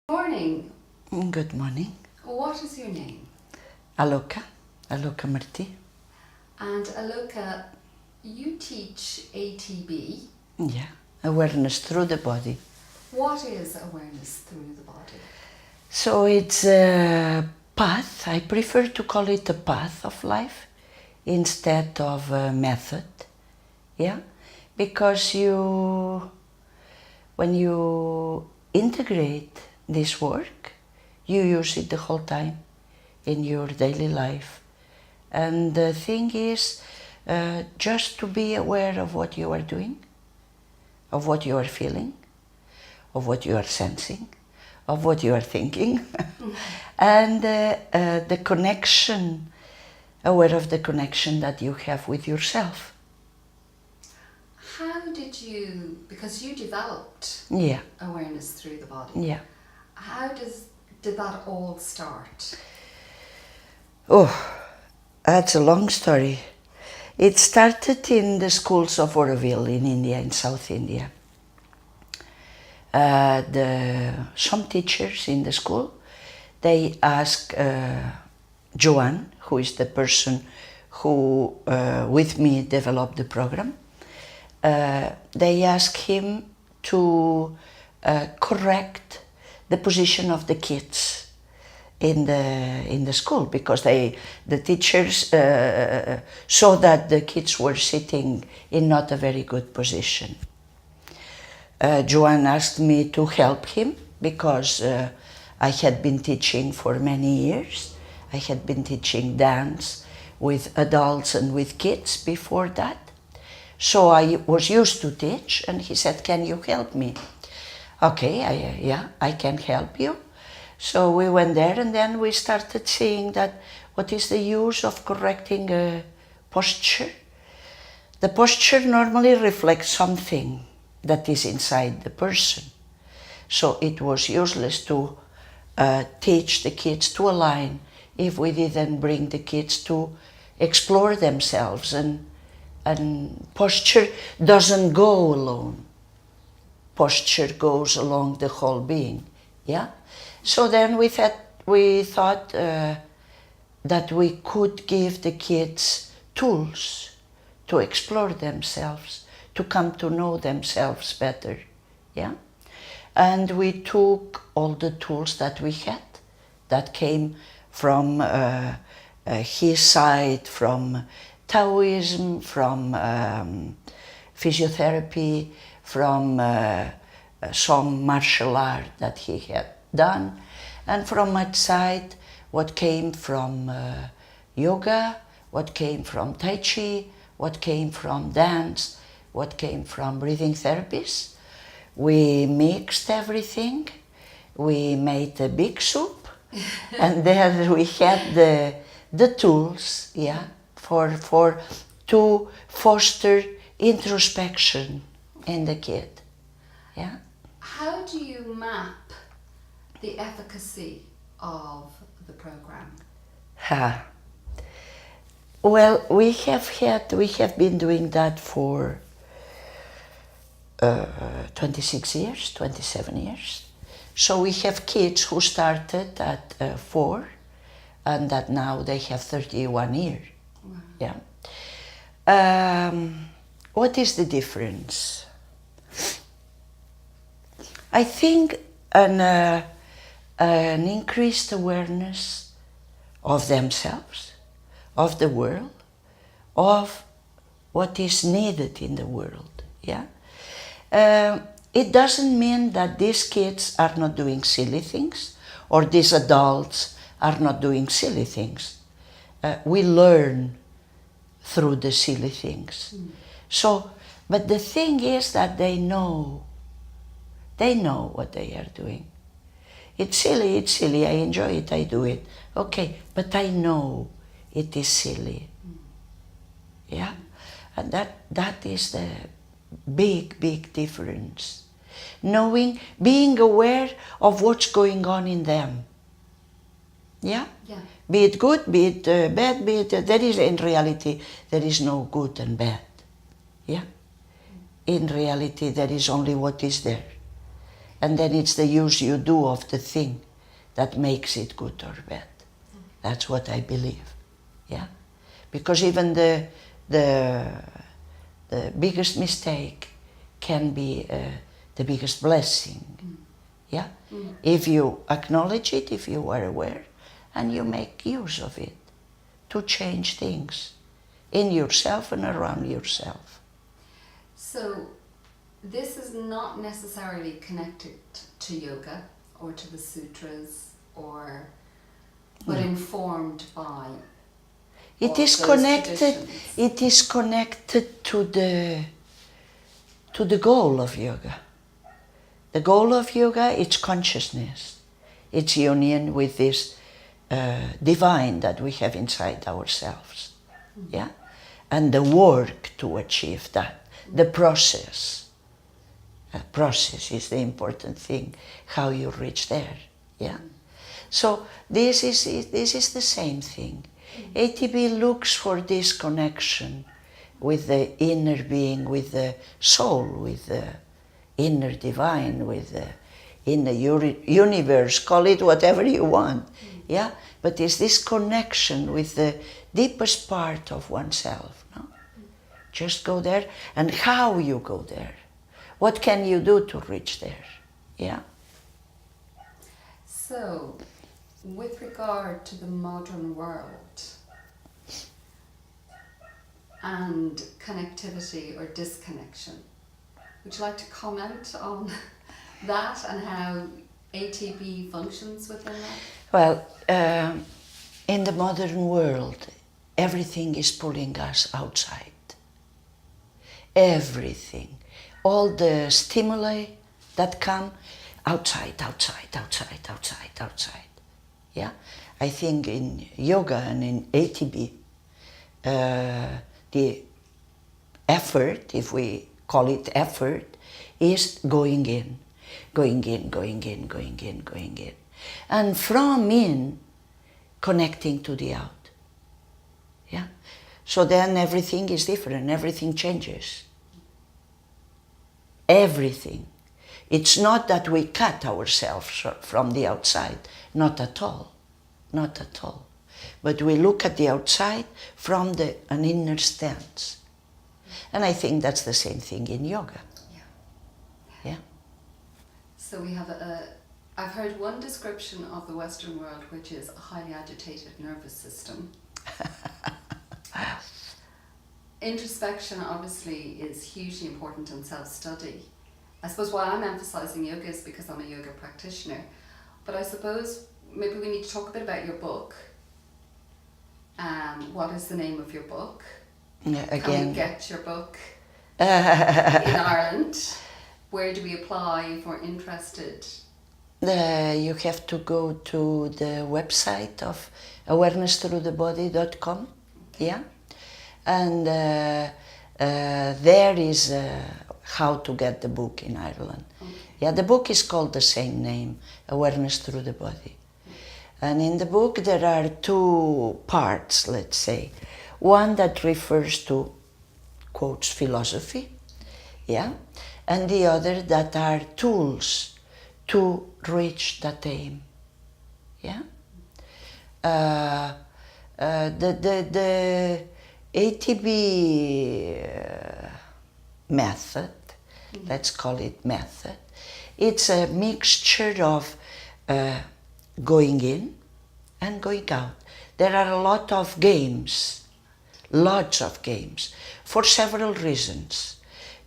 Morning. Good morning. What is your name? Aloka Marti. And Aloka, you teach ATB. Yeah, awareness through the body. What is awareness through the body? So it's a path. I prefer to call it a path of life instead of a method. Yeah, because when you integrate this work, you use it the whole time in your daily life. And the thing is just to be aware of what you are doing, of what you are feeling, of what you are sensing, of what you are thinking, and the connection, aware of the connection that you have with yourself. How did you, because you developed Yeah. awareness through the body, Yeah. how did that all start? Oh, that's a long story. It started in the schools of Auroville in India, in South India. Some teachers in the school, they ask Joan, who is the person who with me developed the program, they ask him to correct the position of the kids in the school, because the teachers saw that the kids were sitting in not a very good position. Joan asked me to help him because I had been teaching for many years. I had been teaching dance with adults and with kids before that. So I was used to teach, and he said, "Can you help me?" Okay, I can help you. So we went there, and then we started seeing that what is the use of correcting a posture? The posture normally reflects something that is inside the person. So it was useless to teach the kids to align if we didn't bring the kids to explore themselves, and posture doesn't go alone. Posture goes along the whole being. Yeah. So then we thought that we could give the kids tools to explore themselves, to come to know themselves better. Yeah. And we took all the tools that we had that came from his side, from Taoism, from physiotherapy, from some martial art that he had done, and from my side what came from yoga, what came from Tai Chi, what came from dance, what came from breathing therapies. We mixed everything, we made a big soup, and then we had the tools, yeah, to foster introspection in the kid. Yeah. How do you map the efficacy of the program? Well, we have been doing that for 26 years, 27 years. So we have kids who started at 4, and that now they have 31 years. Wow. Yeah. What is the difference? I think an increased awareness of themselves, of the world, of what is needed in the world. Yeah. It doesn't mean that these kids are not doing silly things, or these adults are not doing silly things. We learn through the silly things. So, but the thing is that they know what they are doing. It's silly, I enjoy it, I do it. Okay, but I know it is silly. Yeah? And that is the big difference. Knowing, being aware of what's going on in them. Yeah? Yeah. Be it good, be it bad, be it, there is, in reality, there is no good and bad. Yeah? In reality, there is only what is there. And then it's the use you do of the thing that makes it good or bad. That's what I believe. Yeah, because even the biggest mistake can be the biggest blessing. Yeah, if you acknowledge it, if you are aware, and you make use of it to change things in yourself and around yourself. So this is not necessarily connected to yoga or to the sutras, or but informed by. It is those connected. traditions. It is connected to the goal of yoga. The goal of yoga is consciousness. It's union with this divine that we have inside ourselves. Yeah, and the work to achieve that. The process. Process is the important thing. How you reach there. Yeah. So this is the same thing. ATB looks for this connection with the inner being, with the soul, with the inner divine, with the inner universe, call it whatever you want. Yeah? But it's this connection with the deepest part of oneself. No? Just go there, and how you go there. What can you do to reach there? Yeah? So, with regard to the modern world and connectivity or disconnection, would you like to comment on that and how ATB functions within that? Well, in the modern world, everything is pulling us outside. Everything. All the stimuli that come outside. Yeah? I think in yoga and in ATB, the effort, if we call it effort, is going in. And from in, connecting to the out. Yeah? So then everything is different, everything changes. Everything. It's not that we cut ourselves from the outside, not at all. But we look at the outside from an inner stance. And I think that's the same thing in yoga. Yeah. So we have I've heard one description of the Western world, which is a highly agitated nervous system. Introspection obviously is hugely important in self-study. I suppose why I'm emphasising yoga is because I'm a yoga practitioner. But I suppose maybe we need to talk a bit about your book. What is the name of your book? Again. Can we get your book in Ireland? Where do we apply if we're interested? You have to go to the website of awarenessthroughthebody.com. Yeah? And there is how to get the book in Ireland. Okay. Yeah, the book is called the same name, Awareness Through the Body. And in the book there are two parts, let's say. One that refers to, quotes, philosophy, yeah, and the other that are tools to reach that aim, yeah. The ATB method, let's call it method, it's a mixture of going in and going out. There are a lot of games, lots of games, for several reasons.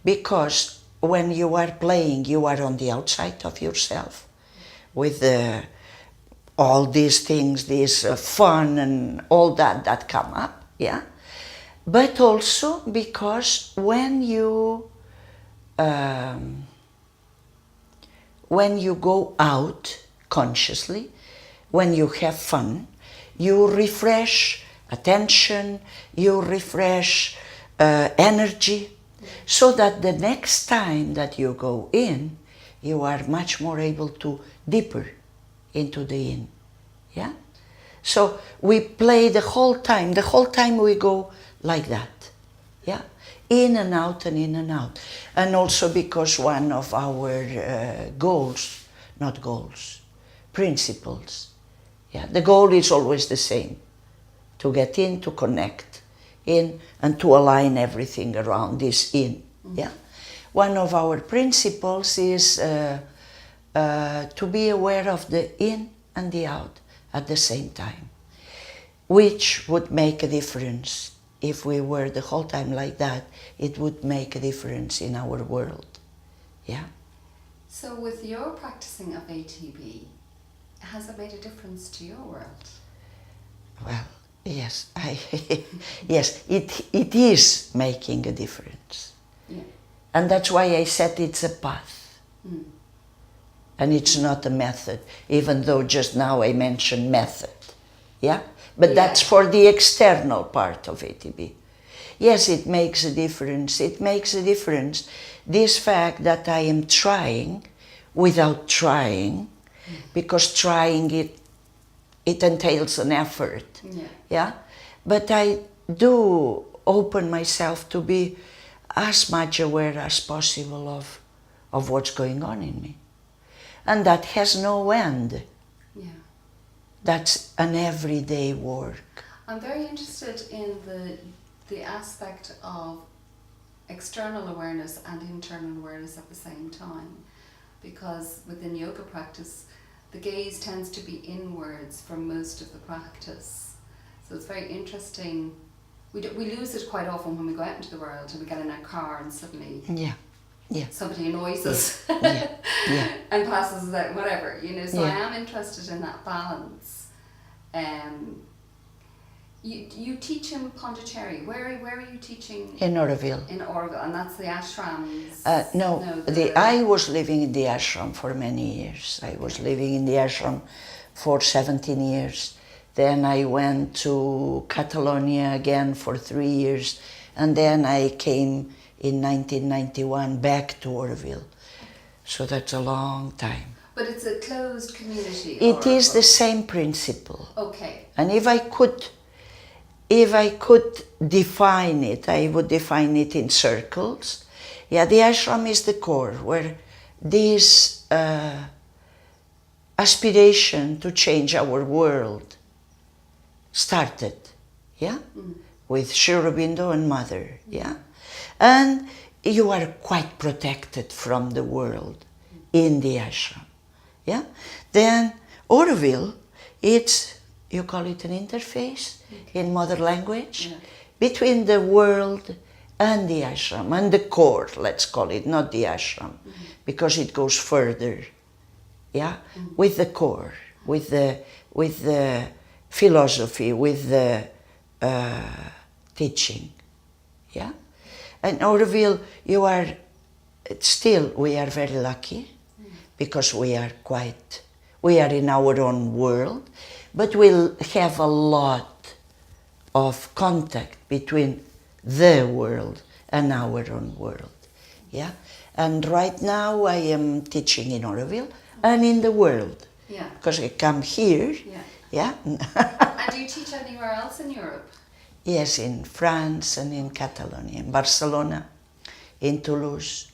Because when you are playing, you are on the outside of yourself with all these things, this fun and all that come up, yeah. But also because when you go out consciously, when you have fun, you refresh attention, you refresh energy, so that the next time that you go in, you are much more able to deeper into the in, yeah? So we play the whole time we go like that, Yeah, in and out and in and out. And also because one of our principles. Yeah, the goal is always the same, to get in, to connect in, and to align everything around this in. Yeah, one of our principles is to be aware of the in and the out at the same time, which would make a difference. If we were the whole time like that, it would make a difference in our world. Yeah. So with your practicing of ATB, has it made a difference to your world? Well, yes, yes, it is making a difference. Yeah. And that's why I said it's a path. And it's not a method, even though just now I mentioned method. Yeah? But that's for the external part of ATB. Yes, it makes a difference. It makes a difference. This fact that I am trying without trying, because trying it entails an effort. Yeah? But I do open myself to be as much aware as possible of what's going on in me. And that has no end. Yeah. That's an everyday work. I'm very interested in the aspect of external awareness and internal awareness at the same time, because within yoga practice the gaze tends to be inwards for most of the practice. So it's very interesting. We lose it quite often when we go out into the world and we get in our car and suddenly somebody annoys us and passes us out, whatever, you know. So I am interested in that balance. You teach in Pondicherry. Where are you teaching? In Oroville. In Oroville, and that's the ashrams? I was living in the ashram for many years. I was living in the ashram for 17 years. Then I went to Catalonia again for 3 years, and then I came in 1991 back to Oroville. So that's a long time. But it's a closed community? It is the same principle. Okay. And if I could define it, I would define it in circles. Yeah, the ashram is the core, where this aspiration to change our world started, yeah? With Sri Aurobindo and Mother, yeah? And you are quite protected from the world in the ashram, yeah? Then Oroville, you call it an interface in modern language, between the world and the ashram, and the core, let's call it, not the ashram, because it goes further, yeah? With the core, with the philosophy, with the teaching, yeah? And Oroville, we are very lucky, because we are in our own world, but we'll have a lot of contact between the world and our own world, yeah? And right now I am teaching in Oroville and in the world, because I come here, yeah? And do you teach anywhere else in Europe? Yes, in France and in Catalonia, in Barcelona, in Toulouse.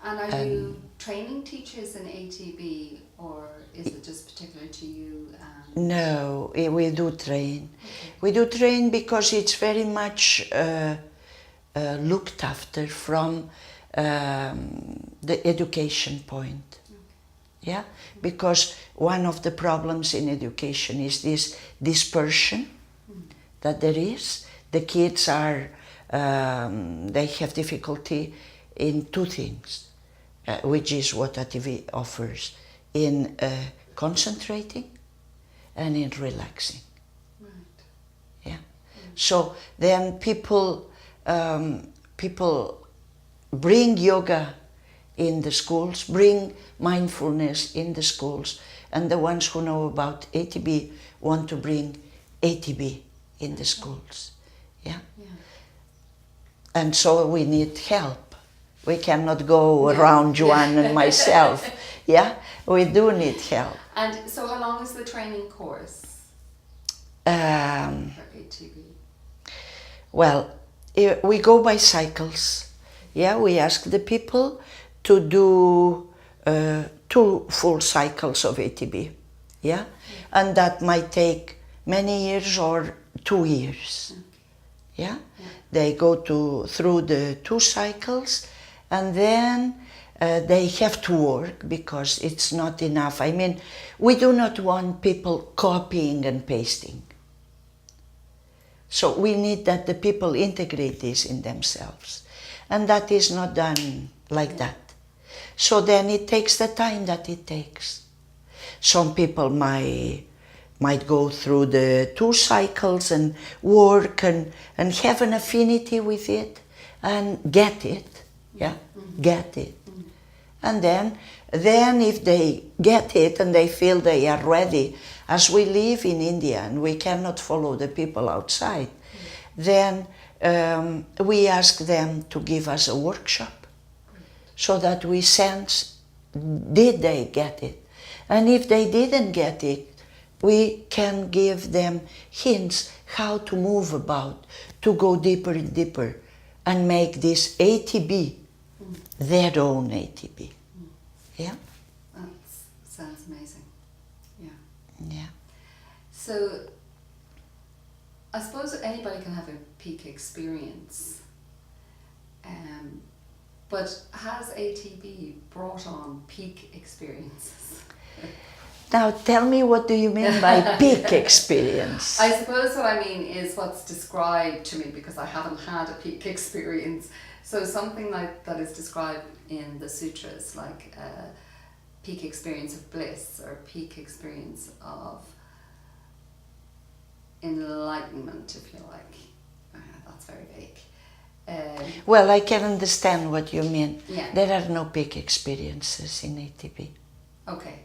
And are you training teachers in ATB, or is it just particular to you? No, we do train. Okay. We do train because it's very much looked after from the education point. Yeah, because one of the problems in education is this dispersion that there is. The kids they have difficulty in two things, which is what ATV offers, in concentrating and in relaxing. Right. Yeah. So then people bring yoga in the schools, bring mindfulness in the schools, and the ones who know about ATB want to bring ATB in the schools. Yeah? And so we need help. We cannot go around Joanne and myself. Yeah? We do need help. And so how long is the training course for ATB? Well, we go by cycles. Yeah, we ask the people to do 2 full cycles of ATB. Yeah, and that might take many years or 2 years. Yeah, they go through the 2 cycles, and then they have to work because it's not enough. I mean, we do not want people copying and pasting. So we need that the people integrate this in themselves. And that is not done like that. So then it takes the time that it takes. Some people might go through the 2 cycles and work and have an affinity with it and get it. Yeah, get it. And then if they get it and they feel they are ready, as we live in India and we cannot follow the people outside, then we ask them to give us a workshop so that we sense, did they get it? And if they didn't get it, we can give them hints how to move about, to go deeper and deeper and make this ATB their own ATB. Yeah? That sounds amazing. Yeah. Yeah. So, I suppose anybody can have a peak experience, but has ATB brought on peak experiences? Now tell me, what do you mean by peak experience? I suppose what I mean is what's described to me, because I haven't had a peak experience. So something like that is described in the sutras, like peak experience of bliss or peak experience of enlightenment, if you like. That's very vague. Well, I can understand what you mean. Yeah. There are no peak experiences in ATB. Okay.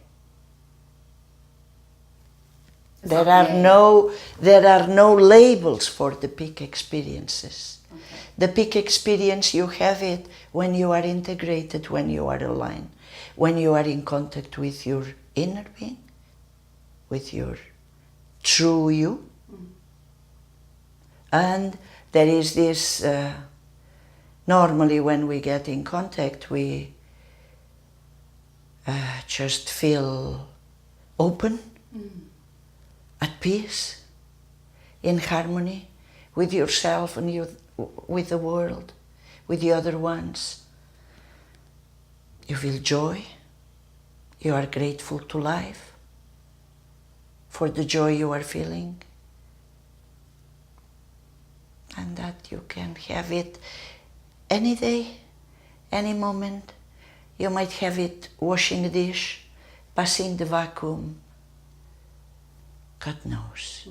There are no labels for the peak experiences. Okay. The peak experience, you have it when you are integrated, when you are aligned, when you are in contact with your inner being, with your true you. And there is this, normally when we get in contact, we just feel open, at peace, in harmony with yourself and with the world, with the other ones. You feel joy. You are grateful to life for the joy you are feeling. And that you can have it any day, any moment. You might have it washing a dish, passing the vacuum. God knows.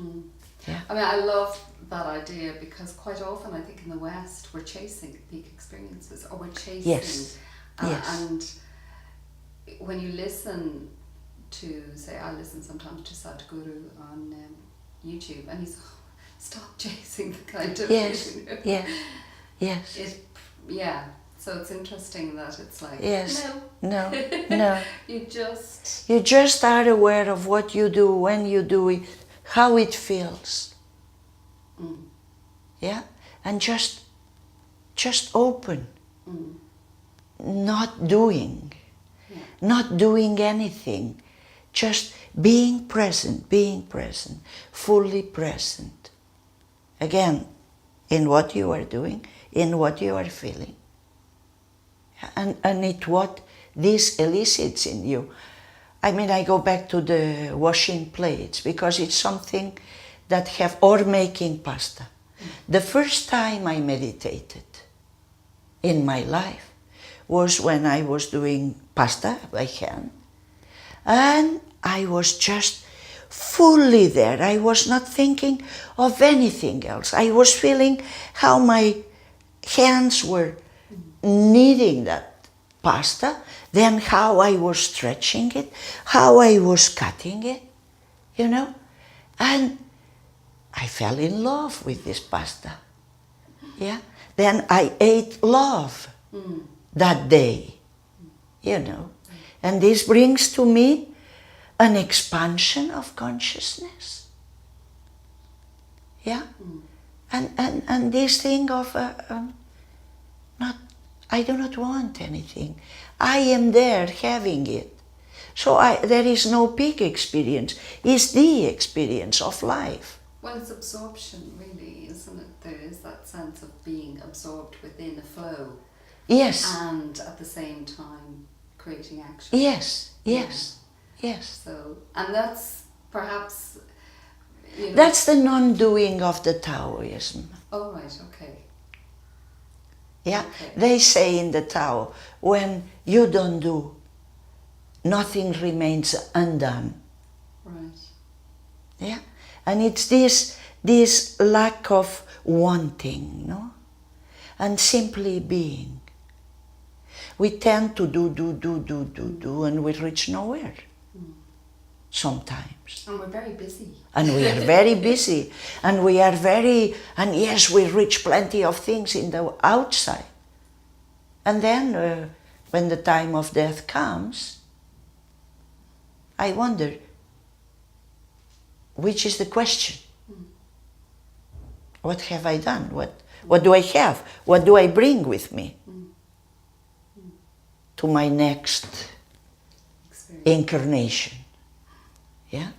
Yeah. I mean, I love that idea because quite often I think in the West we're chasing peak experiences, or we're chasing. Yes. Yes. And when you listen to, say, I listen sometimes to Sadhguru on YouTube, and he's, stop chasing the kind of. Yes. You know, Yes. Yes. Yeah. So it's interesting that it's like, Yes. no. No. You just. You just are aware of what you do, when you do it, how it feels. Yeah? And just open. Not doing. Yeah. Not doing anything. Just being present, fully present. Again, in what you are doing, in what you are feeling. And it what this elicits in you. I mean, I go back to the washing plates because it's something that or making pasta. The first time I meditated in my life was when I was doing pasta by hand. And I was just fully there. I was not thinking of anything else. I was feeling how my hands were kneading that pasta, then how I was stretching it, how I was cutting it, you know. And I fell in love with this pasta. Yeah. Then I ate love that day, you know. And this brings to me an expansion of consciousness. Yeah. And this thing of not, I do not want anything. I am there having it. So there is no peak experience. It's the experience of life. Well, it's absorption, really, isn't it? There is that sense of being absorbed within a flow. Yes. And at the same time creating action. Yes. Yes. Yeah. Yes. So, and that's perhaps, you know. That's the non-doing of the Taoism. Oh, right, okay. Yeah. Okay. They say in the Tao, when you don't do, nothing remains undone. Right. Yeah. And it's this lack of wanting, no? And simply being. We tend to do, and we reach nowhere. Sometimes. And we're very busy. And we are very busy. And we are and yes, we reach plenty of things in the outside. And then when the time of death comes, I wonder, which is the question? What have I done? What do I have? What do I bring with me to my next incarnation? Yeah?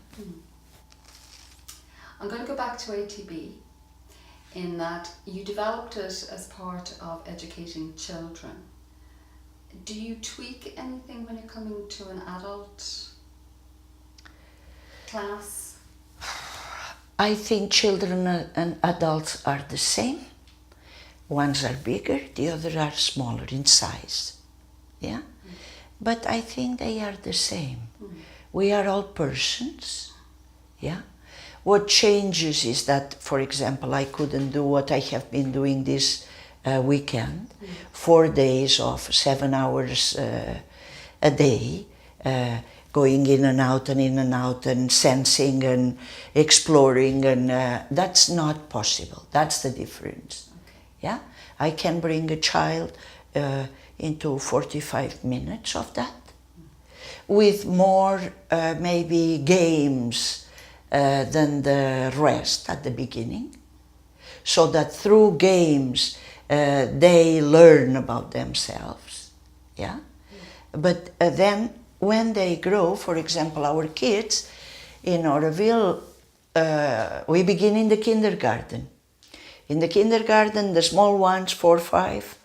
I'm going to go back to ATB in that you developed it as part of educating children. Do you tweak anything when you're coming to an adult class? I think children and adults are the same. Ones are bigger, the others are smaller in size. Yeah? But I think they are the same. We are all persons. Yeah? What changes is that, for example, I couldn't do what I have been doing this weekend, 4 days of 7 hours a day, going in and out and sensing and exploring, and that's not possible. That's the difference. Okay. Yeah, I can bring a child into 45 minutes of that, with more maybe games than the rest at the beginning, so that through games they learn about themselves. Yeah, but then when they grow, for example, our kids in Oroville, we begin in the kindergarten. In the kindergarten, the small ones, 4 or 5,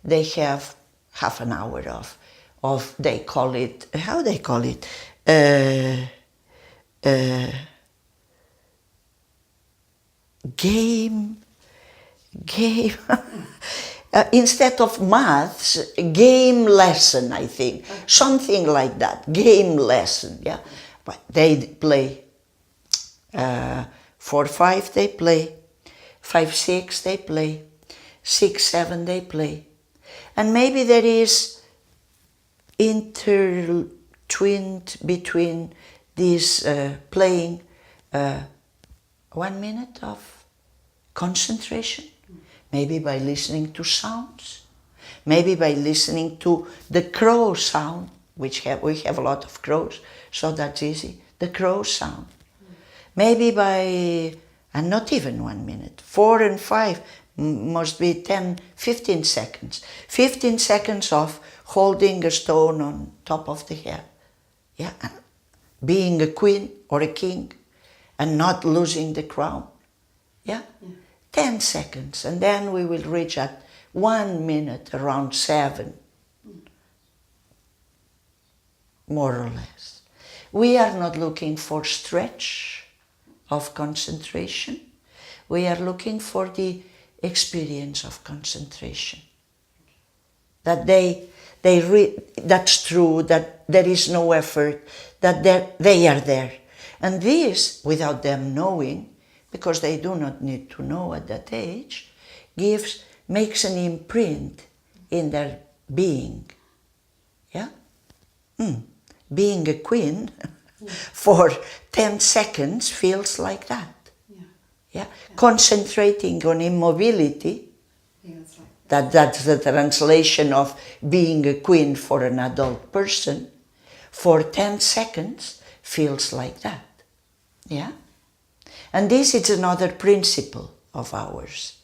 they have half an hour of they call it, how they call it? Game. Instead of maths, game lesson, I think. Okay. Something like that, game lesson, yeah. But they play. 4, 5, they play. 5, 6, they play. 6, 7, they play. And maybe there is intertwined between this playing 1 minute of concentration, maybe by listening to sounds, maybe by listening to the crow sound, which we have a lot of crows, so that's easy, the crow sound. Maybe by, and not even 1 minute, 4 and 5 must be 10, 15 seconds. 15 seconds of holding a stone on top of the head. Yeah, and being a queen or a king and not losing the crown. Yeah? 10 seconds, and then we will reach at 1 minute, around 7. More or less. We are not looking for stretch of concentration. We are looking for the experience of concentration. That that's true, that there is no effort, that they are there. And this, without them knowing, because they do not need to know at that age, makes an imprint in their being. Yeah? Being a queen for 10 seconds feels like that. Yeah? Concentrating on immobility, that's the translation of being a queen for an adult person, for 10 seconds feels like that. Yeah? And this is another principle. of ours,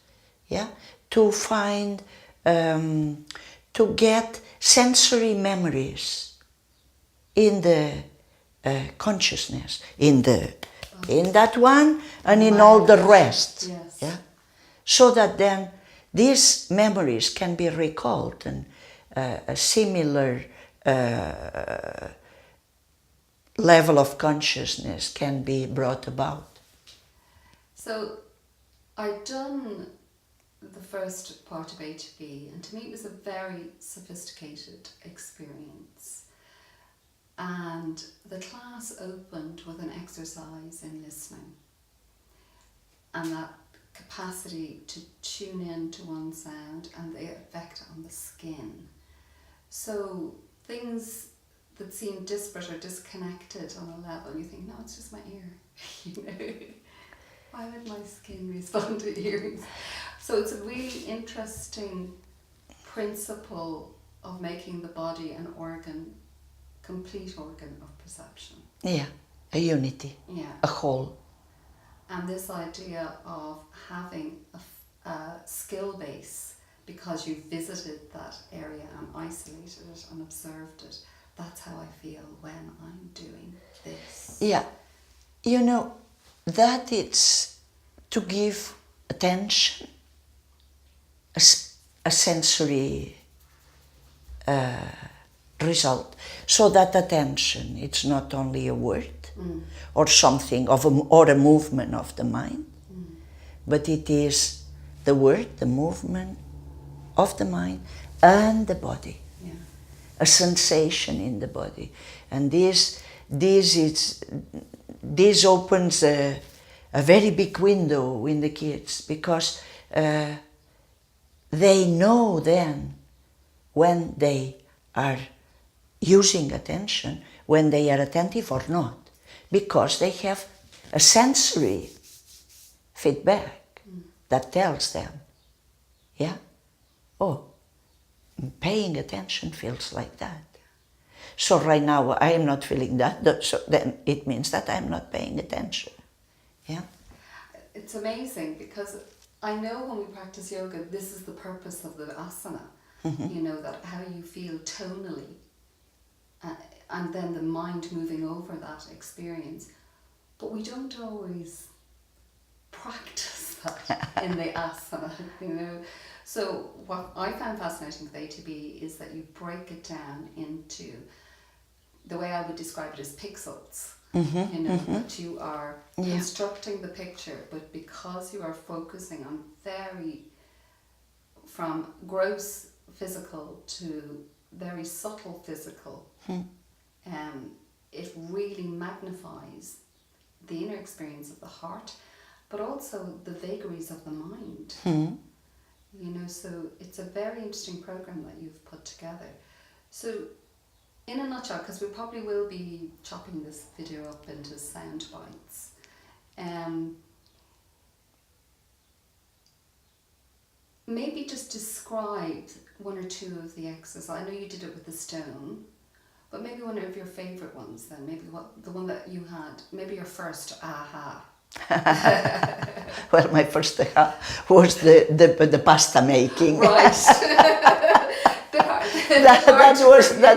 yeah, to find, to get sensory memories in the consciousness, in that one and in all the rest, yes. yeah, so that then these memories can be recalled and a similar level of consciousness can be brought about. So I'd done the first part of HB, and to me it was a very sophisticated experience. And the class opened with an exercise in listening, and that capacity to tune in to one sound and the effect on the skin. So things that seem disparate or disconnected on a level, you think, no, it's just my ear. You know, why would my skin respond to earrings? So it's a really interesting principle of making the body an organ, complete organ of perception. Yeah, a unity, Yeah. a whole. And this idea of having a skill base because you visited that area and isolated it and observed it. That's how I feel when I'm doing this. Yeah, you know, that it's to give attention, a sensory result. So that attention, it's not only a word or something or a movement of the mind, but it is the word, the movement of the mind and the body. Yeah. A sensation in the body. And this opens a very big window in the kids, because they know then when they are using attention, when they are attentive or not, because they have a sensory feedback that tells them, yeah, oh, paying attention feels like that. So right now I am not feeling that, so then it means that I'm not paying attention. Yeah. It's amazing because I know when we practice yoga, this is the purpose of the asana. You know, that how you feel tonally, and then the mind moving over that experience. But we don't always practice that in the asana, you know. So what I found fascinating with ATB is that you break it down into, the way I would describe it, as pixels. You know, that you are constructing the picture, but because you are focusing on from gross physical to very subtle physical, it really magnifies the inner experience of the heart, but also the vagaries of the mind. You know, so it's a very interesting program that you've put together. So in a nutshell, because we probably will be chopping this video up into sound bites, maybe just describe one or two of the exercises. I know you did it with the stone, but maybe one of your favourite ones then, maybe the one that you had, maybe your first aha. Well, my first aha was the pasta making. Right.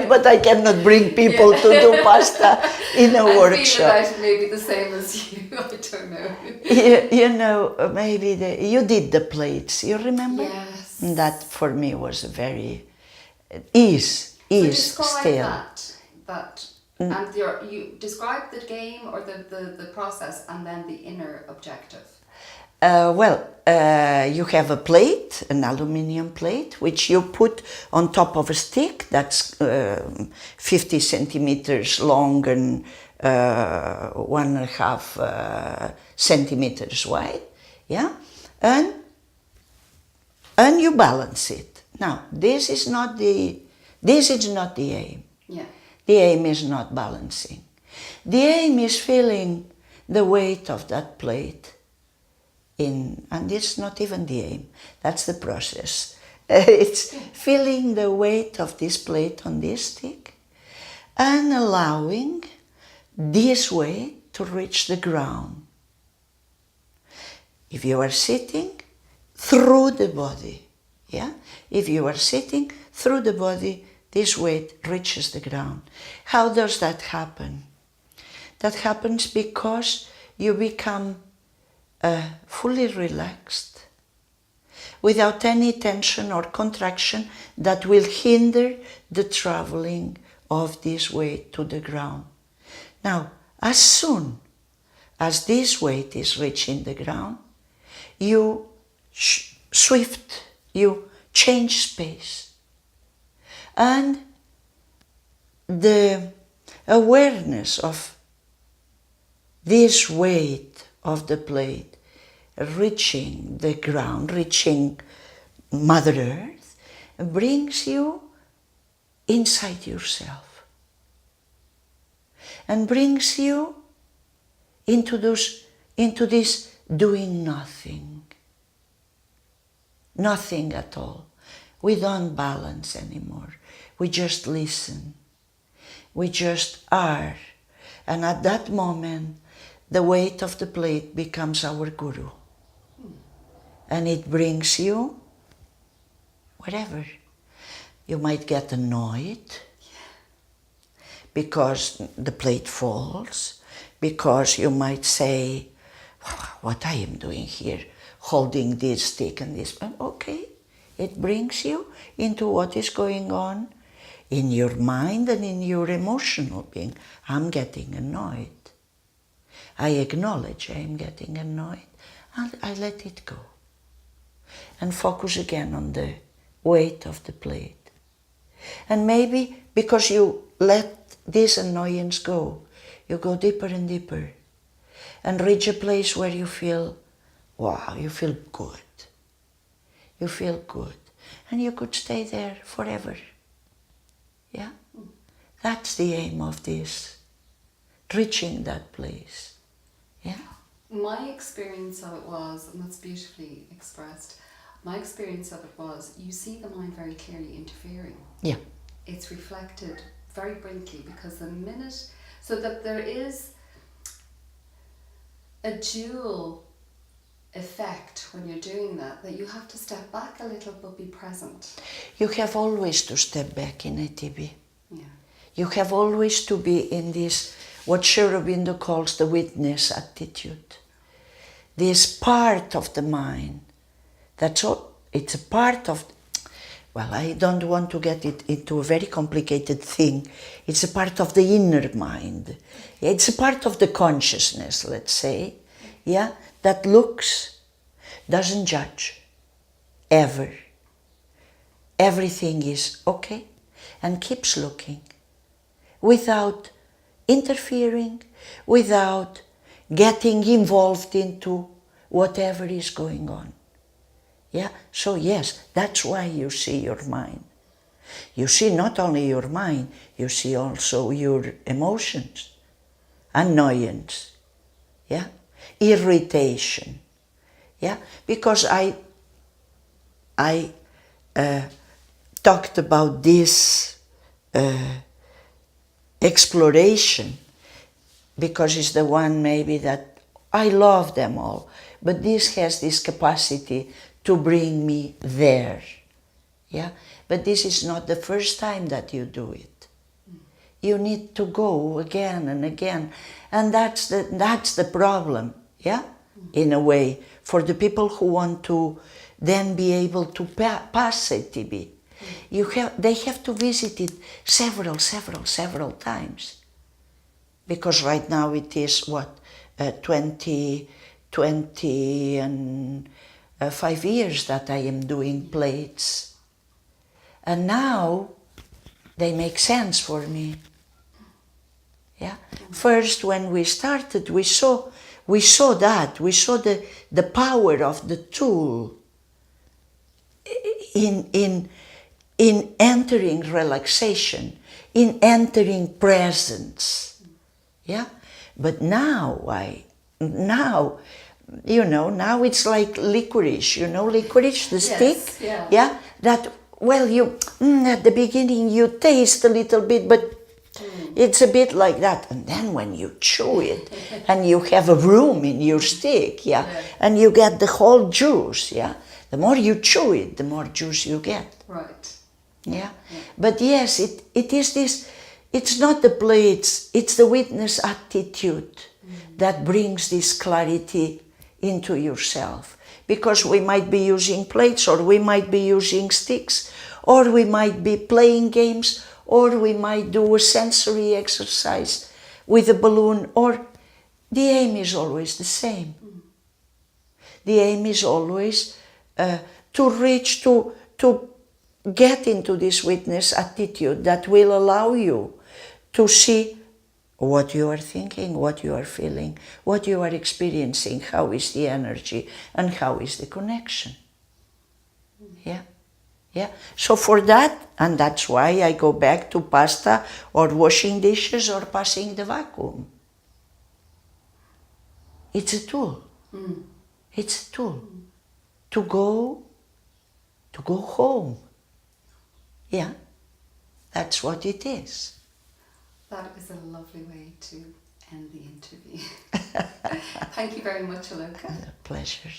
But I cannot bring people to do pasta in a workshop. I feel maybe the same as you. I don't know. You know, maybe you did the plates. You remember? Yes. That for me was very describe still. That and you describe the game or the process and then the inner objective. You have a plate, an aluminium plate, which you put on top of a stick that's 50 centimeters long and 1.5 centimeters wide, yeah, and you balance it. Now, this is not the aim. Yeah. The aim is not balancing. The aim is feeling the weight of that plate. And it's not even the aim, that's the process. It's feeling the weight of this plate on this stick and allowing this weight to reach the ground. If you are sitting, through the body. Yeah? If you are sitting through the body, this weight reaches the ground. How does that happen? That happens because you become fully relaxed, without any tension or contraction that will hinder the traveling of this weight to the ground. Now, as soon as this weight is reaching the ground, you you change space. And the awareness of this weight of the plate reaching the ground, reaching Mother Earth, brings you inside yourself and brings you into this doing nothing. Nothing at all. We don't balance anymore. We just listen. We just are. And at that moment, the weight of the plate becomes our guru. And it brings you wherever. You might get annoyed because the plate falls, because you might say, what I am doing here, holding this stick and this. Okay, it brings you into what is going on in your mind and in your emotional being. I'm getting annoyed. I acknowledge I am getting annoyed, and I let it go. And focus again on the weight of the plate. And maybe because you let this annoyance go, you go deeper and deeper and reach a place where you feel, wow, you feel good. You feel good. And you could stay there forever. Yeah? That's the aim of this, reaching that place. Yeah? My experience of it was, and that's beautifully expressed, my experience of it was, you see the mind very clearly interfering. Yeah. It's reflected very brilliantly because the minute, so that there is a dual effect when you're doing that you have to step back a little but be present. You have always to step back in ATB. Yeah. You have always to be in this, what Sri Aurobindo calls the witness attitude. This part of the mind, that's all, it's a part of, well, I don't want to get it into a very complicated thing. It's a part of the inner mind. It's a part of the consciousness, let's say, yeah, that looks, doesn't judge, ever. Everything is okay, and keeps looking, without interfering, without getting involved into whatever is going on. Yeah? So yes, that's why you see your mind. You see not only your mind, you see also your emotions, annoyance, yeah? Irritation, yeah? Because I talked about this exploration because it's the one maybe that I love them all, but this has this capacity to bring me there, yeah? But this is not the first time that you do it. You need to go again and again, and that's the problem, yeah? In a way, for the people who want to then be able to pass ATB. They have to visit it several times. Because right now it is, 20 and 5 years that I am doing plates. And now they make sense for me. Yeah? First, when we started, we saw the power of the tool in entering relaxation, in entering presence. Yeah? But now now it's like licorice, licorice, the stick? Yeah. Yeah? That, well, at the beginning you taste a little bit, but It's a bit like that. And then when you chew it and you have a room in your stick, and you get the whole juice, the more you chew it, the more juice you get. Right. Yeah. But yes, it is this, it's not the play, it's the witness attitude that brings this clarity into yourself. Because we might be using plates, or we might be using sticks, or we might be playing games, or we might do a sensory exercise with a balloon, or the aim is always the same. The aim is always to reach, to get into this witness attitude that will allow you to see what you are thinking, what you are feeling, what you are experiencing, how is the energy, and how is the connection. Yeah. So for that, and that's why I go back to pasta or washing dishes or passing the vacuum. It's a tool. It's a tool to go home. Yeah, that's what it is. That is a lovely way to end the interview. Thank you very much, Aloka. Pleasure.